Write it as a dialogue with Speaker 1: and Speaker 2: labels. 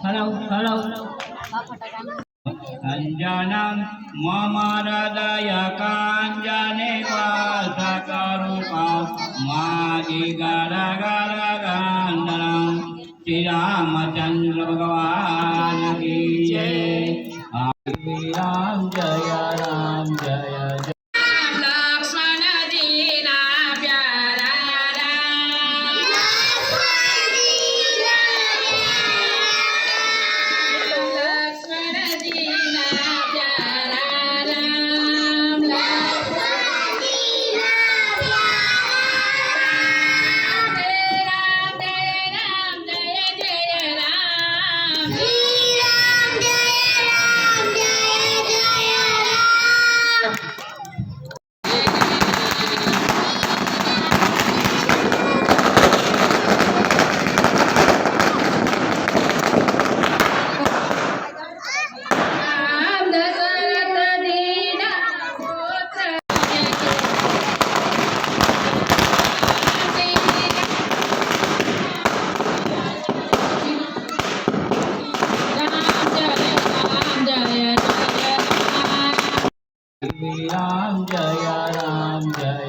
Speaker 1: Hello अंजनं मम हृदय काञ्जने वासकरूपा मादि गरगरगन्दनं श्रीरामचन्द्र भगवान की जय। राम जय राम जय जय। राम जय राम जय।